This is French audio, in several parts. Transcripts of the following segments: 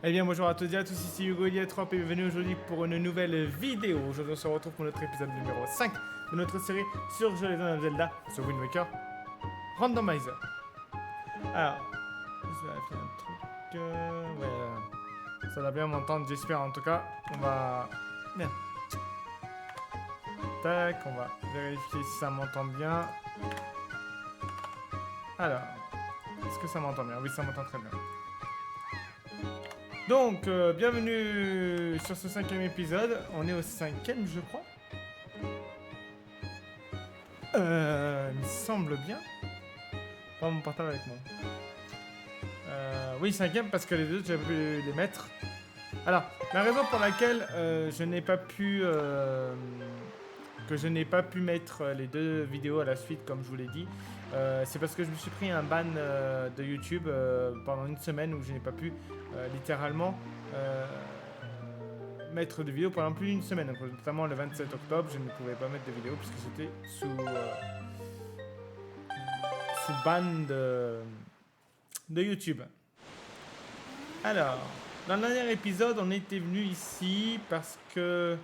Eh bien bonjour à tous et à tous, ici Hugo Iliatrop et bienvenue aujourd'hui pour une nouvelle vidéo. Aujourd'hui on se retrouve pour notre épisode numéro 5 de notre série sur The Legend of Zelda sur Wind Waker Randomizer. Alors, je vais faire un truc... ouais, ça va bien m'entendre, j'espère en tout cas. On va... Bien. Tac, on va vérifier si ça m'entend bien. Alors, est-ce que ça m'entend bien? Oui, ça m'entend très bien. Donc, bienvenue sur ce 5e épisode. On est au 5e, je crois. Il me semble bien. Pas mon portable avec moi. Oui, 5e parce que les autres, j'avais pu les mettre. Alors, la raison pour laquelle je n'ai pas pu... que je n'ai pas pu mettre les deux vidéos à la suite, comme je vous l'ai dit, c'est parce que je me suis pris un ban de YouTube pendant une semaine où je n'ai pas pu littéralement mettre de vidéos pendant plus d'une semaine. Donc, notamment le 27 octobre, je ne pouvais pas mettre de vidéos puisque j'étais sous ban de YouTube. Alors, dans le dernier épisode, on était venu ici parce que...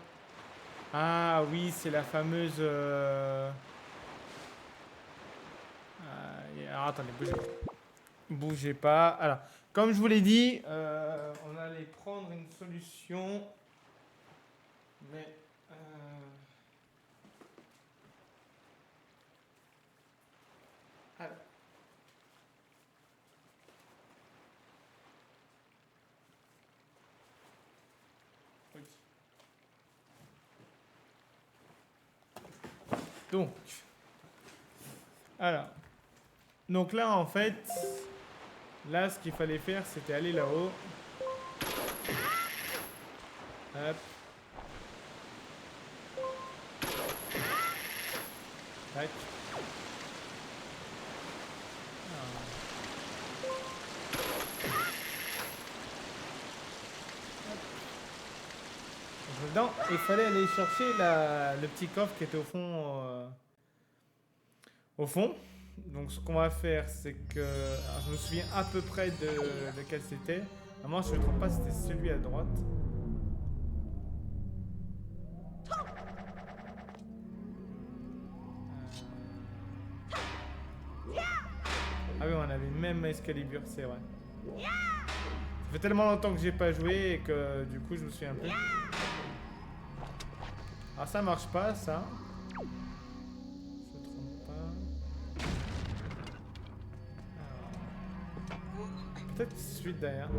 Ah oui, c'est la fameuse... Alors attendez, bougez pas. Bougez pas. Alors, comme je vous l'ai dit, on allait prendre une solution. Mais... Alors. Oui. Donc... Alors... Donc là, en fait... Là, ce qu'il fallait faire, c'était aller là-haut. Hop. Tac. Dedans, il fallait aller chercher le petit coffre qui était au fond. Au fond. Donc ce qu'on va faire, c'est que... Alors, je me souviens à peu près de lequel c'était. Moi, je ne me trompe pas, c'était celui à droite. Ah oui, on avait même Excalibur, c'est vrai. Ça fait tellement longtemps que j'ai pas joué et que du coup, je me souviens plus. Ah, ça marche pas, ça. Je me trompe pas. Alors... Peut-être celui de derrière.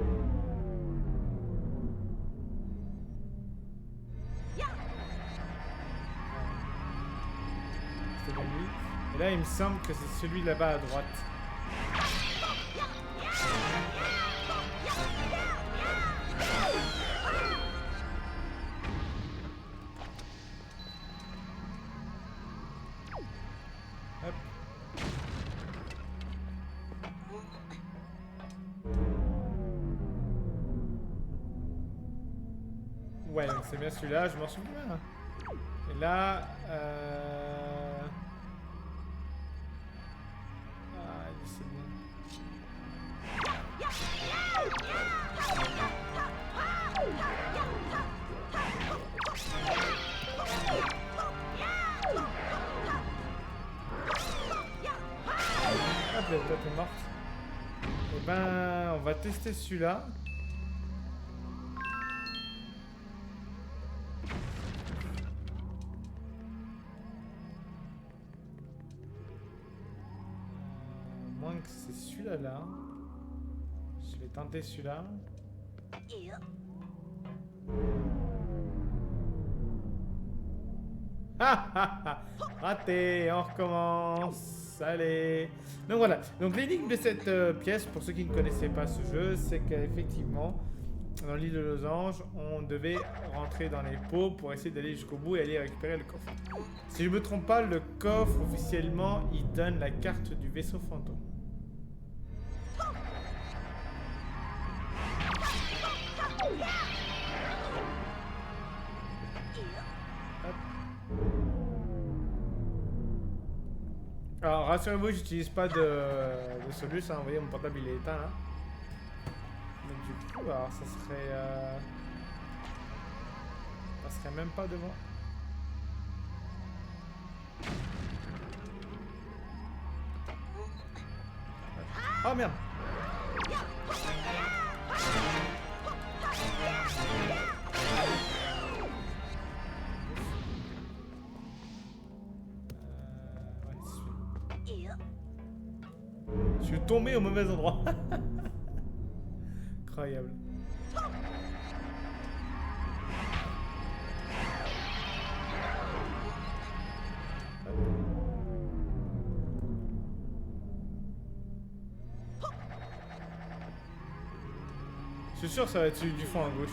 C'était bien lui. Et là, il me semble que c'est celui là-bas à droite. Hop. Ouais, donc c'est bien celui-là, je m'en souviens. Et là, ah, c'est bien. Hop là, toi t'es morte. Et ben, on va tester celui-là. Moins que c'est celui-là là. Je vais tenter celui-là. Ah ah ah! Raté, on recommence. Allez. Donc voilà. Donc l'énigme de cette pièce, pour ceux qui ne connaissaient pas ce jeu, c'est qu'effectivement, dans l'île de Losange, on devait rentrer dans les pots pour essayer d'aller jusqu'au bout et aller récupérer le coffre. Si je ne me trompe pas, le coffre, officiellement, il donne la carte du vaisseau fantôme. Alors rassurez-vous, j'utilise pas de Solus, hein. Vous voyez mon portable il est éteint là. Mais du coup, alors ça serait... Ça serait même pas devant. Oh merde! Je suis tombé au mauvais endroit. Incroyable. Je suis sûr que ça va être celui du fond à gauche.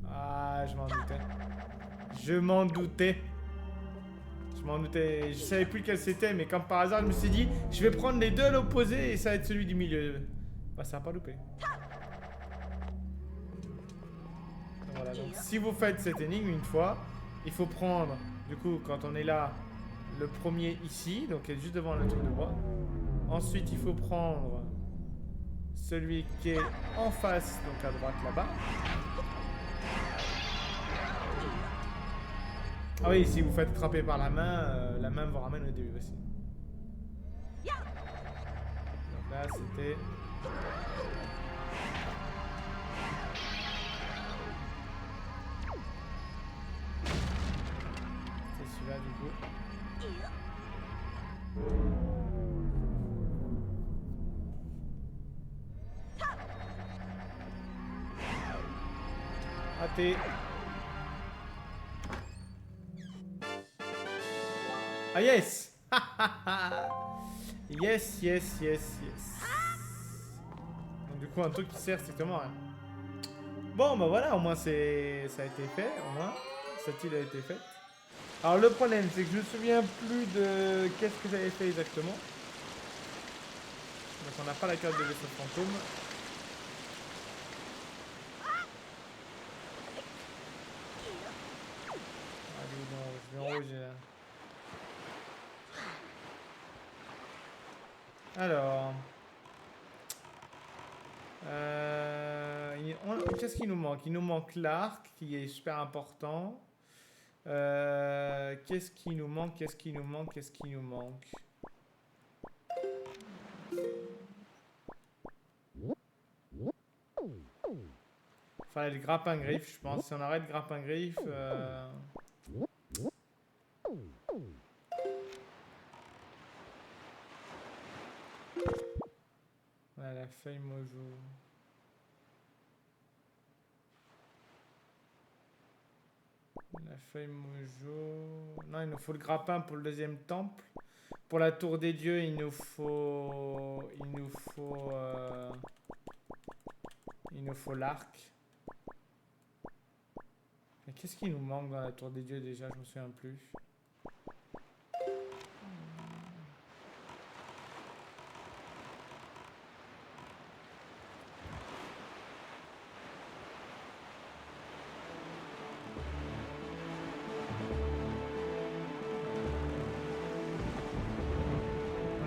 Ah, je m'en doutais. Je m'en doutais. Je m'en doutais. Je savais plus lequel c'était, mais comme par hasard, je me suis dit, je vais prendre les deux à l'opposé et ça va être celui du milieu. Bah, ça va pas loupé. Voilà, donc si vous faites cette énigme une fois, il faut prendre, du coup, quand on est là, le premier ici, donc est juste devant le truc de bois. Ensuite, il faut prendre celui qui est en face, donc à droite là-bas. Ah oui, si vous faites attraper par la main vous ramène au début aussi. Donc là, c'était... C'est celui-là, du coup. Raté. Ah yes. Yes, yes, yes, yes. Donc du coup un truc qui sert strictement à rien. Bon bah voilà, au moins ça a été fait, au moins. Cette île a été faite. Alors le problème c'est que je me souviens plus de qu'est-ce que j'avais fait exactement. Donc on n'a pas la carte de vaisseau fantôme. Allez non, je vais en rouge là. Alors, qu'est-ce qu'il nous manque? Il nous manque l'arc qui est super important. Qu'est-ce qui nous manque? Qu'est-ce qui nous manque? Qu'est-ce qui nous manque? Fallait le grappin-griffe, je pense. Si on arrête grappin-griffe... Ouais, la feuille mojo. La feuille mojo... Non, il nous faut le grappin pour le deuxième temple. Pour la tour des dieux, il nous faut l'arc. Mais qu'est-ce qui nous manque dans la tour des dieux déjà? Je me souviens plus.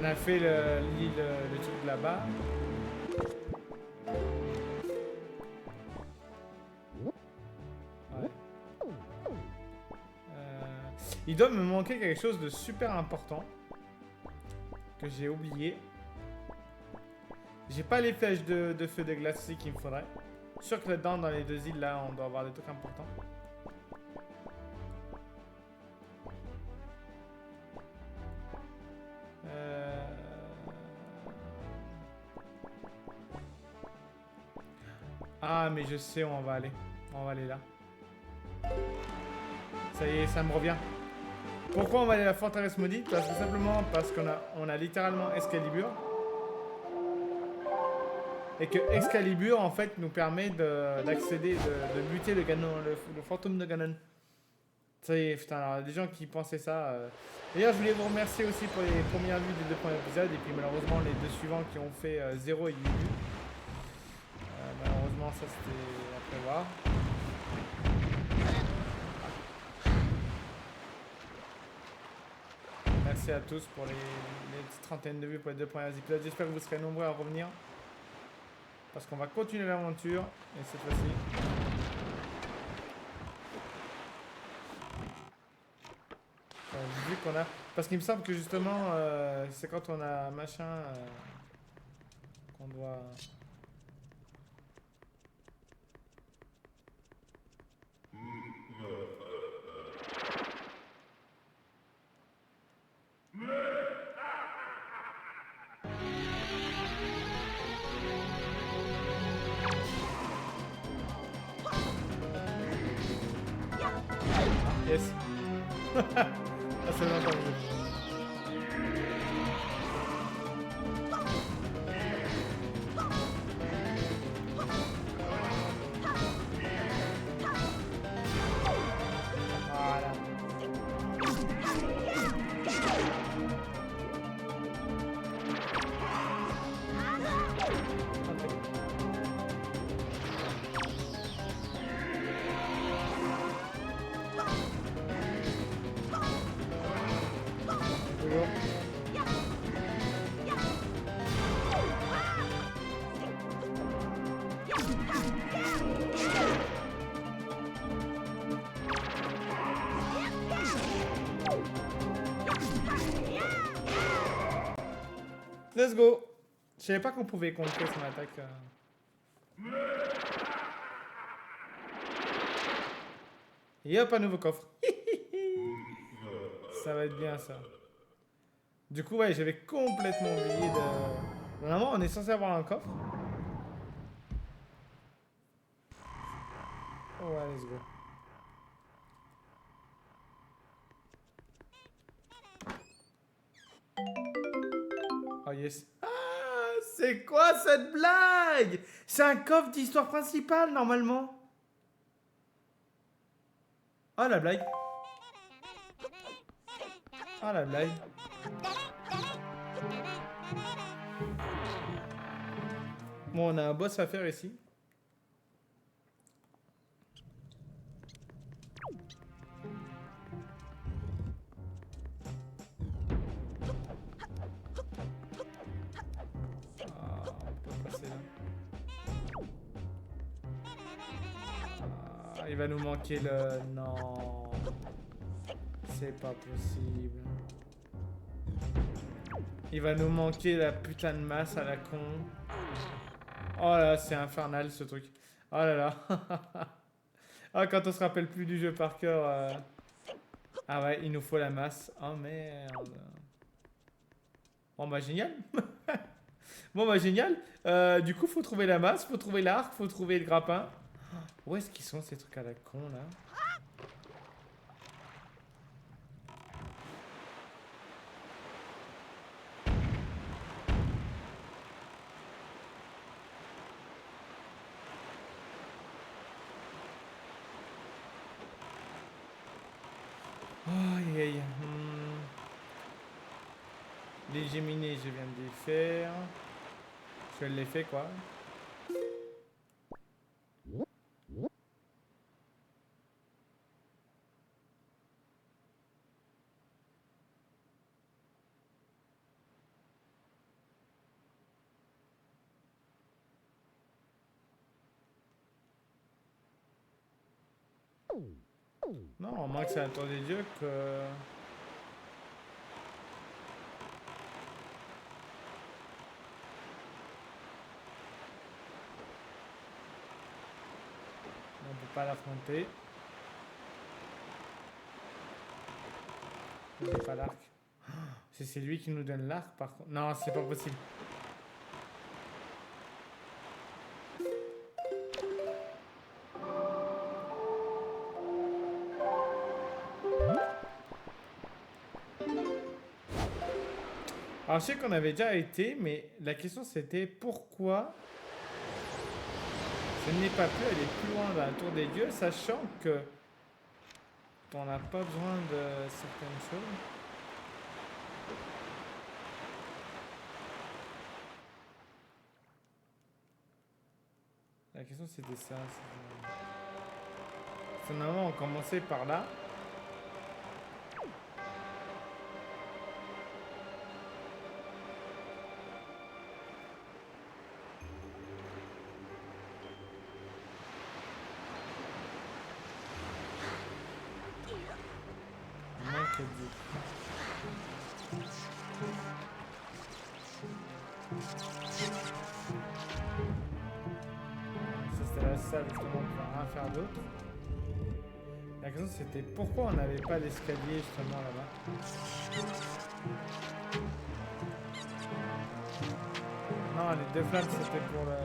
On a fait le truc là-bas. Ouais. Il doit me manquer quelque chose de super important que j'ai oublié. J'ai pas les flèches de feu de glace aussi qu'il me faudrait. Je suis sûr que là-dedans, dans les deux îles, là, on doit avoir des trucs importants. Ah, mais je sais où on va aller. On va aller là. Ça y est, ça me revient. Pourquoi on va aller à la forteresse maudite? Parce que simplement parce qu'on a littéralement Excalibur. Et que Excalibur, en fait, nous permet d'accéder, de buter le fantôme de Ganon. Ça y est, putain, alors, il y a des gens qui pensaient ça. D'ailleurs, je voulais vous remercier aussi pour les premières vues des deux premiers épisodes. Et puis, malheureusement, les deux suivants qui ont fait 0 et 8 vues. Malheureusement, ça, c'était à prévoir. La merci à tous pour les petites trentaines de vues pour les 2 premiers épisodes. J'espère que vous serez nombreux à revenir. Parce qu'on va continuer l'aventure. Et cette fois-ci. Vu qu'on a... Parce qu'il me semble que justement, c'est quand on a machin qu'on doit... Yes. Ah, c'est longtemps que voilà. Let's go. Je savais pas qu'on pouvait contrer son attaque. Et hop, un nouveau coffre. Ça va être bien ça. Du coup, ouais, j'avais complètement oublié de... Normalement, on est censé avoir un coffre. Oh ouais, let's go. Oh yes. Ah, c'est quoi cette blague? C'est un coffre d'histoire principale, normalement. Ah, la blague. Ah, la blague. Bon, on a un boss à faire ici. Il va nous manquer le... Non. C'est pas possible. Il va nous manquer la putain de masse à la con. Oh là, c'est infernal ce truc. Oh là là. Ah, quand on se rappelle plus du jeu par cœur. Ah ouais, il nous faut la masse. Oh merde. Bon bah génial. Bon bah génial. Du coup, faut trouver la masse, faut trouver l'arc, faut trouver le grappin. Où est-ce qu'ils sont ces trucs à la con là? Aïe aïe. Les géminées, je viens de les faire. Je les fais quoi. Non, à moins que c'est un tour des dieux que... On peut pas l'affronter. Il n'a pas l'arc. C'est lui qui nous donne l'arc par contre. Non, c'est pas possible. Alors je sais qu'on avait déjà été, mais la question c'était pourquoi je n'ai pas pu aller plus loin dans la tour des dieux, sachant que on n'a pas besoin de certaines choses. La question c'était ça. C'est normalement on commençait par là. quel dieu. Ça c'était la salle justement pour rien faire d'autre. La question c'était pourquoi on n'avait pas l'escalier justement là-bas. Non, les deux flammes c'était pour le...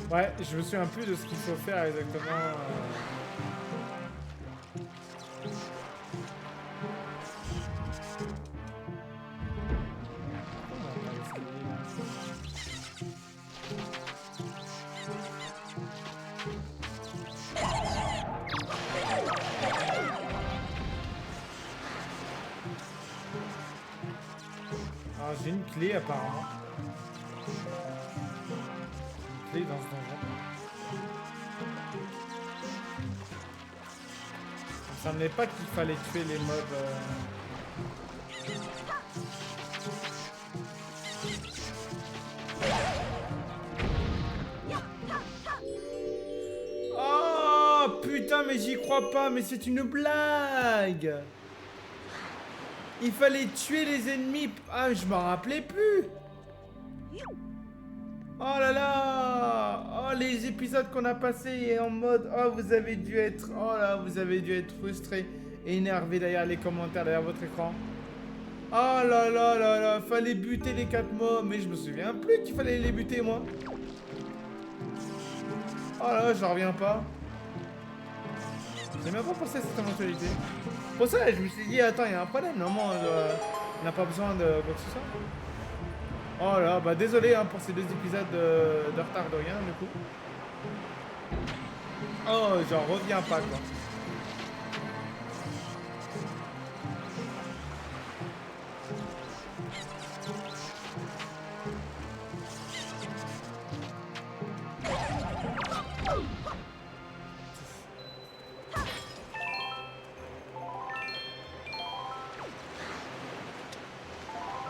Ouais, je me souviens plus de ce qu'il faut faire exactement. Alors j'ai une clé apparemment. Une clé dans ce donjon. Ça me semblait pas qu'il fallait tuer les mobs. Oh putain, mais j'y crois pas, mais c'est une blague. Il fallait tuer les ennemis. Ah, je m'en rappelais plus. Oh là là. Oh, les épisodes qu'on a passés en mode... Oh, vous avez dû être... Oh là, vous avez dû être frustré et énervé derrière les commentaires, derrière votre écran. Oh là là là là. Fallait buter les 4 mobs. Mais je me souviens plus qu'il fallait les buter, moi. Oh là là, j'en reviens pas. J'ai même pas pensé à cette éventualité. Pour ça, je me suis dit, attends, il y a un problème. Normalement, on n'a pas besoin de quoi que ce soit. Oh là, bah désolé hein, pour ces 2 épisodes de retard de rien, du coup. Oh, j'en reviens pas, quoi.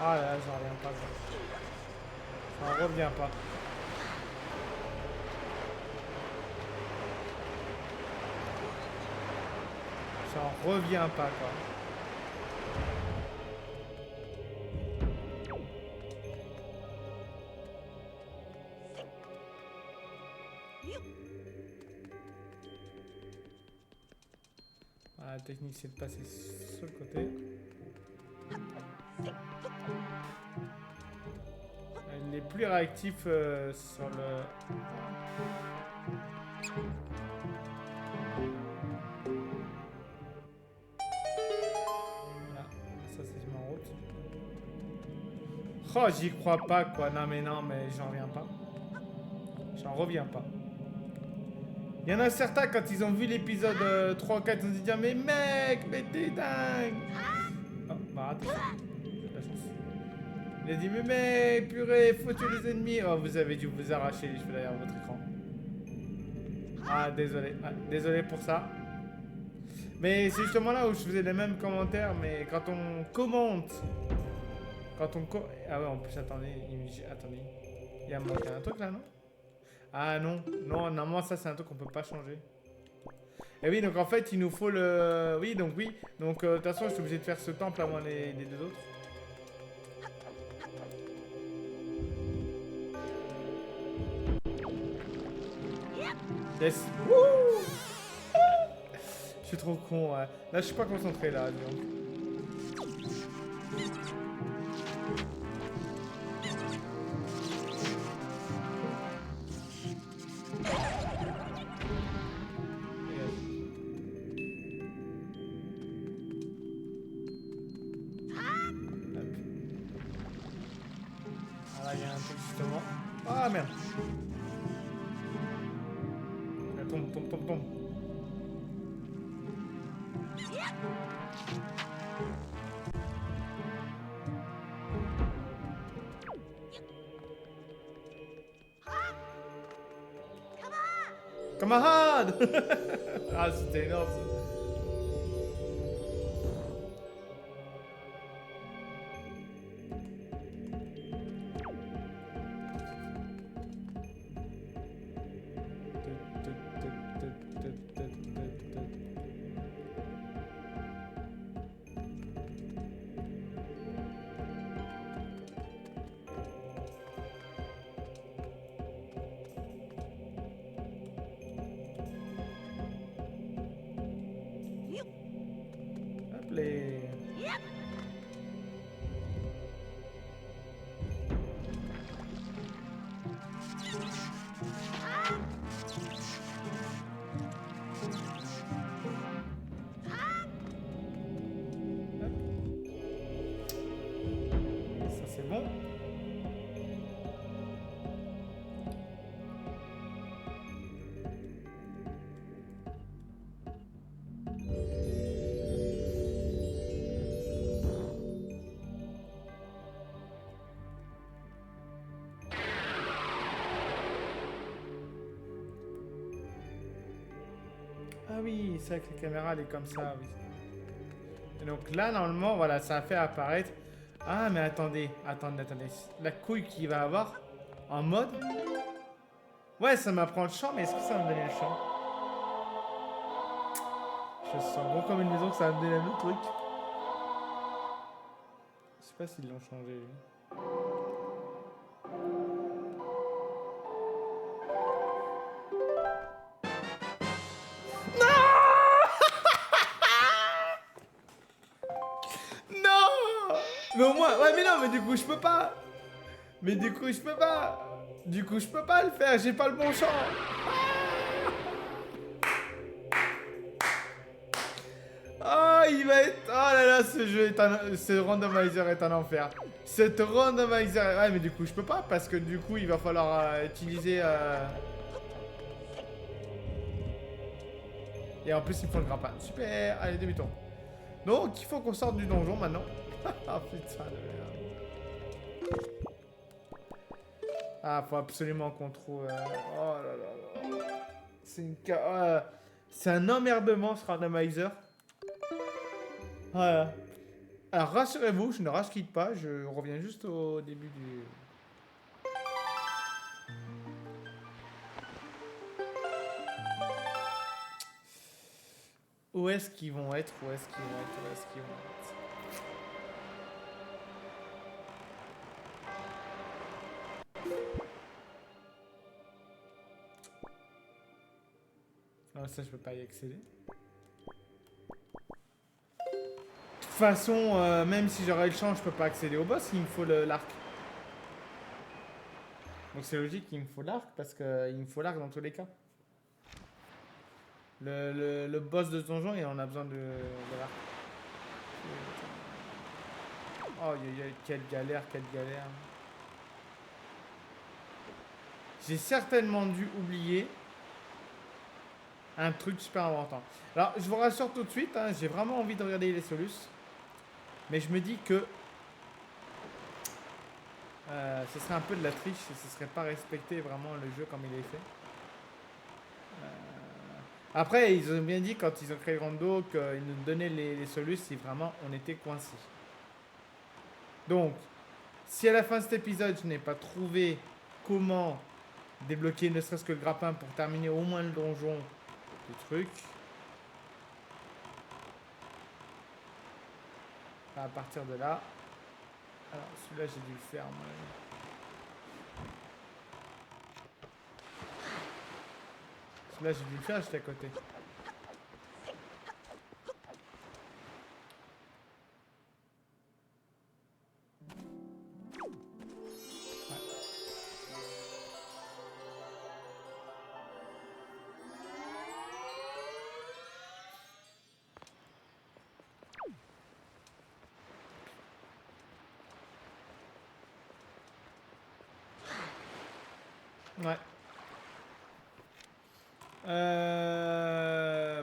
Ah là, j'en reviens pas, quoi. J'en reviens pas. J'en reviens pas, quoi. Ah, la technique, c'est de passer sur le côté. Il est plus réactif sur le... Voilà, ça c'est mis en route. Oh, j'y crois pas, quoi. Non, mais j'en reviens pas. J'en reviens pas. Il y en a certains, quand ils ont vu l'épisode 3 ou 4, ils ont dit « Mais mec, mais t'es dingue !» Oh, bah attends. J'ai de la chance. Il a dit « Mais mec, purée, faut tuer les ennemis !» Oh, vous avez dû vous arracher les cheveux derrière votre écran. Ah, désolé. Ah, désolé pour ça. Mais c'est justement là où je faisais les mêmes commentaires, mais quand on commente... Ah ouais, en plus, attendez. Attendez. Il y a un truc là, non? Ah non, non, normalement ça c'est un truc qu'on peut pas changer. Et oui, donc en fait il nous faut le... Oui, donc de toute façon je suis obligé de faire ce temple avant les 2 autres. Yes. Wouh. Je suis trop con, ouais. Là je suis pas concentré là, donc. Il y a un truc justement. Ah merde. Tombe. Camarade. Ah, c'était énorme ça. Ah oui, c'est vrai que la caméra, elle est comme ça, oui. Et donc là, normalement, voilà, ça a fait apparaître... Ah, mais attendez. La couille qu'il va avoir en mode... Ouais, ça m'apprend le champ, mais est-ce que ça va me donner le champ? Je sens gros comme une maison que ça va me donner un autre truc. Je sais pas s'ils l'ont changé, lui. Non! Mais au moins... Ouais, mais non, mais du coup, je peux pas. Du coup, je peux pas le faire. J'ai pas le bon champ. Oh, il va être... Oh là là, ce jeu est un... Ce randomizer est un enfer. Cette randomizer... Ouais, mais du coup, je peux pas, parce que du coup, il va falloir utiliser... Et en plus, il faut le grappin. Super. Allez, demi-tour. Donc, il faut qu'on sorte du donjon, maintenant. Ah, putain de merde. Ah, faut absolument qu'on trouve... Oh là là là. C'est une... C'est un emmerdement, ce randomizer. Voilà. Alors rassurez-vous, je ne rage quitte pas, je reviens juste au début du... Où est-ce qu'ils vont être? Où est-ce qu'ils vont être? Où est-ce qu'ils vont être? Non, ça je peux pas y accéder. De toute façon, même si j'aurais le champ, je peux pas accéder au boss, il me faut l'arc. Donc c'est logique qu'il me faut l'arc, parce qu'il me faut l'arc dans tous les cas. Le boss de ce donjon, il en a besoin de l'arc. Oh, quelle galère, quelle galère. J'ai certainement dû oublier un truc super important. Alors, je vous rassure tout de suite, hein, j'ai vraiment envie de regarder les solus. Mais je me dis que ce serait un peu de la triche et ce serait pas respecter vraiment le jeu comme il est fait. Après, ils ont bien dit quand ils ont créé Rando qu'ils nous donnaient les solus si vraiment on était coincé. Donc, si à la fin de cet épisode je n'ai pas trouvé comment débloquer ne serait-ce que le grappin pour terminer au moins le donjon du truc, à partir de là, alors celui-là j'ai dû le faire moi. Celui-là j'ai dû le faire, j'étais à côté. Ouais.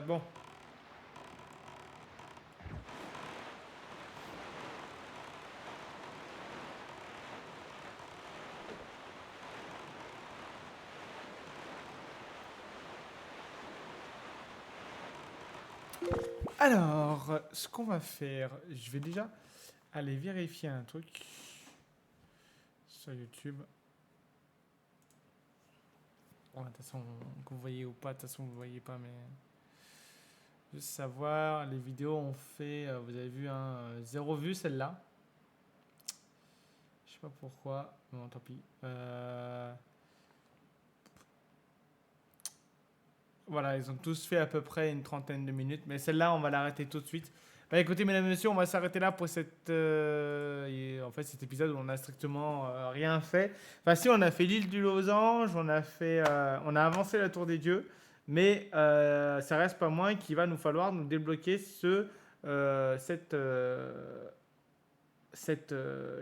Bon. Alors, ce qu'on va faire, je vais déjà aller vérifier un truc sur YouTube. Bon, de toute façon, que vous voyez ou pas, de toute façon, vous voyez pas, mais juste savoir, les vidéos ont fait, vous avez vu, hein, 0 vue celle-là. Je sais pas pourquoi, bon, tant pis. Voilà, ils ont tous fait à peu près une trentaine de minutes, mais celle-là, on va l'arrêter tout de suite. Bah, écoutez, mesdames et messieurs, on va s'arrêter là pour cet épisode où on a strictement rien fait. Enfin, si, on a fait l'île du losange, on a avancé la tour des dieux, mais ça reste pas moins qu'il va nous falloir nous débloquer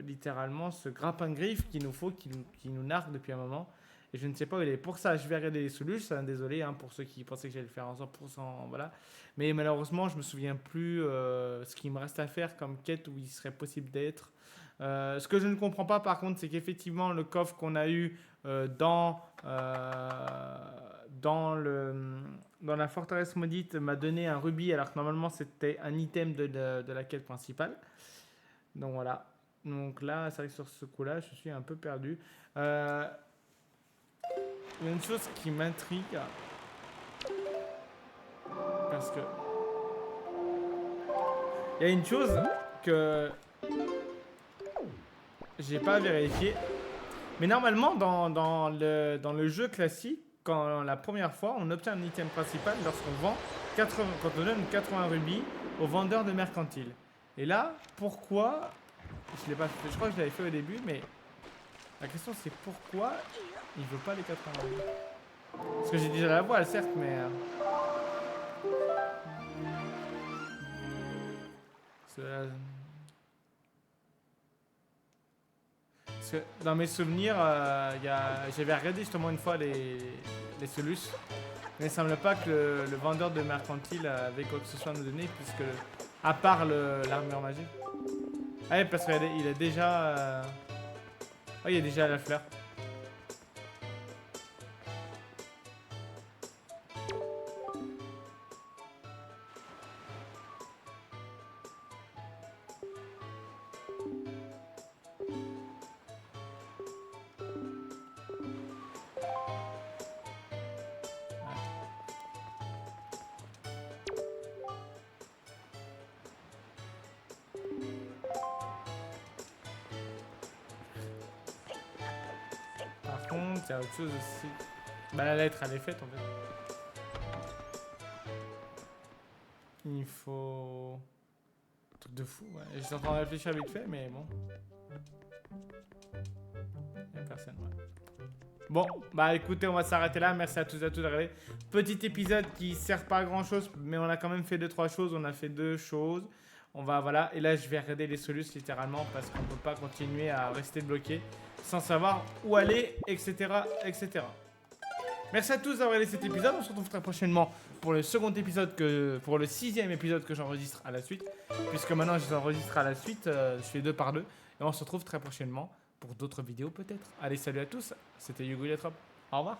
littéralement ce grappin-griffe qu'il nous faut, qui nous nargue depuis un moment. Et je ne sais pas où il est. Pour ça, je vais regarder les solutions. Désolé hein, pour ceux qui pensaient que j'allais le faire en 100%. Voilà. Mais malheureusement, je ne me souviens plus ce qu'il me reste à faire comme quête où il serait possible d'être. Ce que je ne comprends pas, par contre, c'est qu'effectivement, le coffre qu'on a eu dans dans la forteresse maudite m'a donné un rubis alors que normalement c'était un item de la quête principale. Donc voilà. Donc là, c'est vrai que sur ce coup-là, je suis un peu perdu. Il y a une chose qui m'intrigue. Parce que... Il y a une chose que... j'ai pas vérifié. Mais normalement, dans le jeu classique, quand la première fois, on obtient un item principal lorsqu'on vend 80, quand on donne 80 rubis au vendeur de mercantile. Et là, pourquoi... Je l'ai pas fait, je crois que je l'avais fait au début, mais la question c'est pourquoi il veut pas les 80 rubis. Parce que j'ai déjà la voile, certes, mais... Parce que dans mes souvenirs, j'avais regardé justement une fois les Solus, mais il ne semble pas que le vendeur de mercantile avait quoi que ce soit à nous donner, puisque, à part l'armure magique. Ah oui, parce qu'il a déjà... Oh, il y a déjà la fleur. Par contre, il y a autre chose aussi. Bah la lettre, elle est faite en fait. Il faut... Un truc de fou, ouais. J'étais en train de réfléchir vite fait, mais bon. Il n'y a personne, ouais. Bon, bah écoutez, on va s'arrêter là. Merci à tous et à toutes de regarder. Petit épisode qui sert pas à grand chose, mais on a quand même fait 2-3 choses. On a fait 2 choses. On va, voilà. Et là, je vais regarder les solutions littéralement parce qu'on peut pas continuer à rester bloqué sans savoir où aller, etc. etc. Merci à tous d'avoir regardé cet épisode. On se retrouve très prochainement pour le second épisode, pour le 6e épisode que j'enregistre à la suite. Puisque maintenant, je les enregistre à la suite. Je fais 2 par 2. Et on se retrouve très prochainement pour d'autres vidéos peut-être. Allez, salut à tous. C'était Hugo Letrop. Au revoir.